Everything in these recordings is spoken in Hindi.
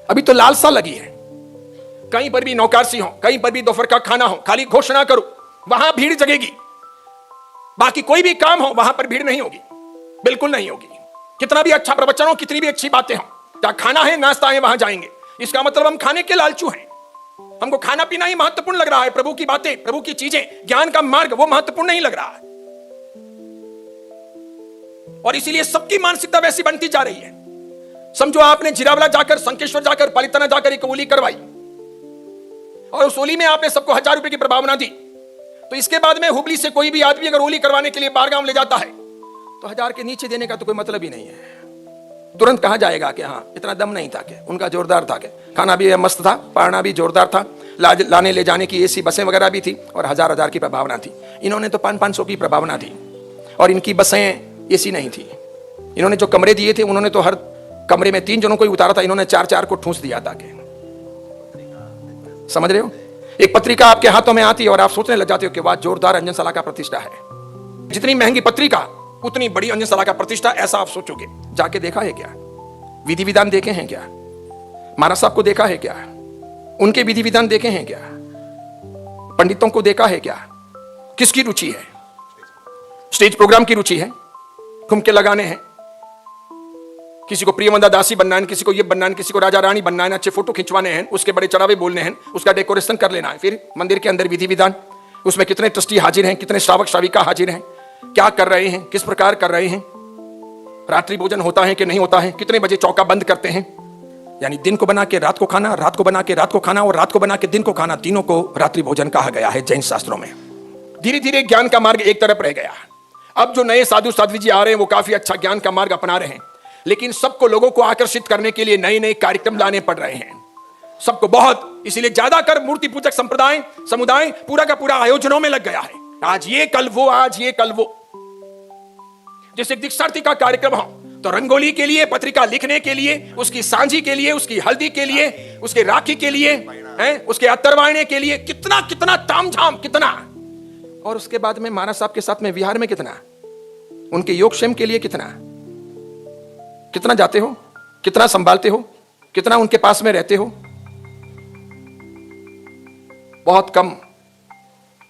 अभी तो लालसा लगी है, कहीं पर भी नौकरसी हो, कहीं पर भी दोपहर का खाना हो, खाली घोषणा करो, वहां भीड़ जगेगी। बाकी कोई भी काम हो वहां पर भीड़ नहीं होगी, बिल्कुल नहीं होगी। कितना भी अच्छा प्रवचन हो, कितनी भी अच्छी बातें हो, जहां खाना है नाश्ता है वहां जाएंगे। इसका मतलब हम खाने के लालचू हैं, हमको खाना पीना ही महत्वपूर्ण लग रहा है। प्रभु की बातें, प्रभु की चीजें, ज्ञान का मार्ग वो महत्वपूर्ण नहीं लग रहा है। और इसीलिए सबकी मानसिकता वैसी बनती जा रही है। समझो आपने जिरावला जाकर, संकेश्वर जाकर, पालिताना जाकर एक ओली करवाई और उस ओली में आपने सबको 1000 रुपए की प्रभावना दी, तो इसके बाद में हुबली से कोई भी आदमी अगर ओली करवाने के लिए बारगाम ले जाता है तो 1000 के नीचे देने का तो कोई मतलब ही नहीं है। तुरंत कहा जाएगा कि हाँ इतना दम नहीं था, कि उनका जोरदार था, कि खाना भी मस्त था, पढ़ना भी जोरदार था, लाने ले जाने की एसी बसें वगैरह भी थी और 1000 की प्रभावना थी। इन्होंने तो 500 की प्रभावना दी और इनकी बसें एसी नहीं थी। इन्होंने जो कमरे दिए थे उन्होंने तो हर कमरे में 3 जनों को ही उतारा था, इन्होंने 4-4 को ठूंस दिया था। कि समझ रहे हो, एक पत्रिका आपके हाथों में आती है और आप सोचने लग जाते हो कि वाह जोरदार अंजन साला का प्रतिष्ठा है। जितनी महंगी पत्रिका उतनी बड़ी अंजन साला का प्रतिष्ठा, ऐसा आप सोचोगे। जाके देखा है क्या? विधि विधान देखे हैं क्या? महाराज साहब को देखा है क्या? उनके विधि विधान देखे हैं क्या? पंडितों को देखा है क्या? किसकी रुचि है? स्टेज प्रोग्राम की रुचि है, ठुमके लगाने हैं, किसी को प्रियमंदा दासी बनना है, किसी को ये बनना है, किसी को राजा रानी बनना है, अच्छे फोटो खिंचवाने हैं, उसके बड़े चढ़ावे बोलने हैं, उसका डेकोरेशन कर लेना है। फिर मंदिर के अंदर विधि विधान, उसमें कितने ट्रस्टी हाजिर हैं, कितने श्रावक श्राविका हाजिर हैं, क्या कर रहे हैं, किस प्रकार कर रहे हैं, रात्रि भोजन होता है कि नहीं होता है, कितने बजे चौका बंद करते हैं। यानी दिन को बना के रात को खाना, रात को बना के रात को खाना और रात को बना के दिन को खाना, तीनों को रात्रि भोजन कहा गया है जैन शास्त्रों में। धीरे धीरे ज्ञान का मार्ग एक तरफ रह गया। अब जो नए साधु साध्वी जी आ रहे हैं वो काफी अच्छा ज्ञान का मार्ग अपना रहे हैं, लेकिन सबको लोगों को आकर्षित करने के लिए नए नए कार्यक्रम लाने पड़ रहे हैं सबको बहुत। इसीलिए ज्यादातर मूर्ति पूजक संप्रदाय समुदाय पूरा का पूरा आयोजनों में लग गया है। आज ये कल वो, आज ये कल वो। जैसे दीक्षार्थी का कार्यक्रम हो तो रंगोली के लिए, पत्रिका लिखने के लिए, उसकी सांझी के लिए, उसकी हल्दी के लिए, उसके राखी के लिए, उसके अत्तरवाइने के लिए कितना कितना तामझाम, कितना। और उसके बाद में महाराज साहब के साथ में विहार में कितना, उनके योगक्षेम के लिए कितना कितना जाते हो, कितना संभालते हो, कितना उनके पास में रहते हो। बहुत कम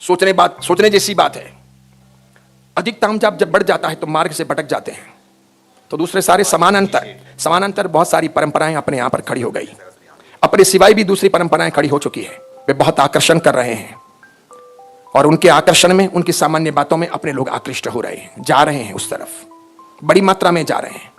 सोचने जैसी बात है। अधिक तामझाम जब बढ़ जाता है तो मार्ग से भटक जाते हैं। तो दूसरे सारे समानांतर बहुत सारी परंपराएं अपने यहां पर खड़ी हो गई। अपने सिवाय भी दूसरी परंपराएं खड़ी हो चुकी है। वे बहुत आकर्षण कर रहे हैं और उनके आकर्षण में, उनकी सामान्य बातों में अपने लोग आकृष्ट हो रहे हैं, जा रहे हैं उस तरफ, बड़ी मात्रा में जा रहे हैं।